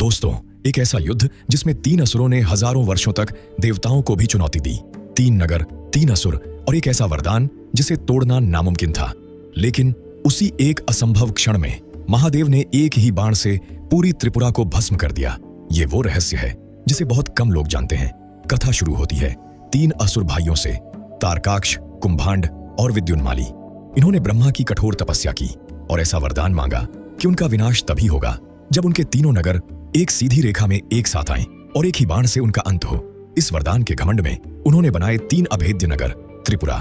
दोस्तों, एक ऐसा युद्ध जिसमें 3 असुरों ने हजारों वर्षों तक देवताओं को भी चुनौती दी। 3 नगर, 3 असुर और एक ऐसा वरदान जिसे तोड़ना नामुमकिन था। लेकिन उसी एक असंभव क्षण में महादेव ने एक ही बाण से पूरी त्रिपुरा को भस्म कर दिया। ये वो रहस्य है जिसे बहुत कम लोग जानते हैं। कथा शुरू होती है 3 असुर भाइयों से, तारकाक्ष, कुंभांड और विद्युन्माली। इन्होंने ब्रह्मा की कठोर तपस्या की और ऐसा वरदान मांगा कि उनका विनाश तभी होगा जब उनके तीनों नगर एक सीधी रेखा में एक साथ आएं और एक ही बाण से उनका अंत हो। इस वरदान के घमंड में उन्होंने बनाए 3 अभेद्य नगर, त्रिपुरा,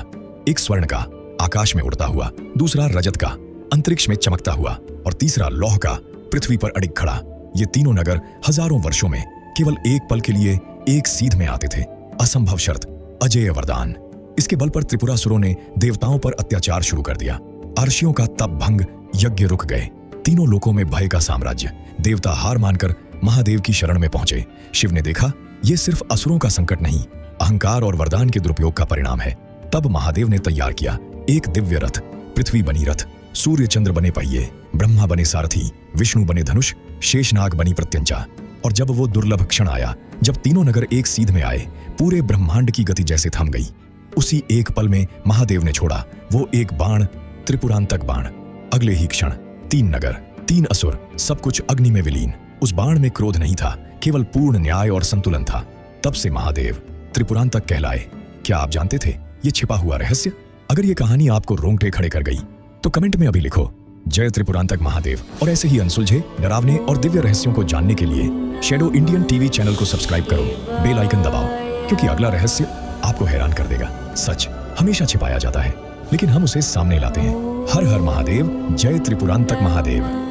एक स्वर्ण का आकाश में उड़ता हुआ, दूसरा रजत का अंतरिक्ष में चमकता हुआ और तीसरा लौह का पृथ्वी पर अडिग खड़ा। ये तीनों नगर हजारों वर्षों में केवल एक पल के लिए एक सीध में आते थे। असंभव शर्त, अजेय वरदान। इसके बल पर त्रिपुरासुरों ने देवताओं पर अत्याचार शुरू कर दिया। अर्षियों का तप भंग, यज्ञ रुक गए। तीनों लोकों में भय का साम्राज्य। देवता हार मानकर महादेव की शरण में पहुंचे। शिव ने देखा ये सिर्फ असुरों का संकट नहीं, अहंकार और वरदान के दुरुपयोग का परिणाम है। तब महादेव ने तैयार किया एक दिव्य रथ। पृथ्वी बनी रथ, सूर्य चंद्र बने पहिए, ब्रह्मा बने सारथी, विष्णु बने धनुष, शेषनाग बनी प्रत्यंचा। और जब वो दुर्लभ क्षण आया जब तीनों नगर एक सीध में आए, पूरे ब्रह्मांड की गति जैसे थम गई। उसी एक पल में महादेव ने छोड़ा वो एक बाण, त्रिपुरांतक बाण। अगले ही क्षण 3 नगर, 3 असुर, सब कुछ अग्नि में विलीन। उस बाण में क्रोध नहीं था, केवल पूर्ण न्याय और संतुलन था। तब से महादेव त्रिपुरांतक कहलाए। क्या आप जानते थे ये छिपा हुआ रहस्य? अगर ये कहानी आपको रोंगटे खड़े कर गई तो कमेंट में अभी लिखो जय त्रिपुरांतक महादेव। और ऐसे ही अनसुलझे, डरावने और दिव्य रहस्यों को जानने के लिए शैडो इंडियन टीवी चैनल को सब्सक्राइब करो, बेल आइकन दबाओ, क्योंकि अगला रहस्य आपको हैरान कर देगा। सच हमेशा छिपाया जाता है, लेकिन हम उसे सामने लाते हैं। हर हर महादेव, जय त्रिपुरांतक महादेव।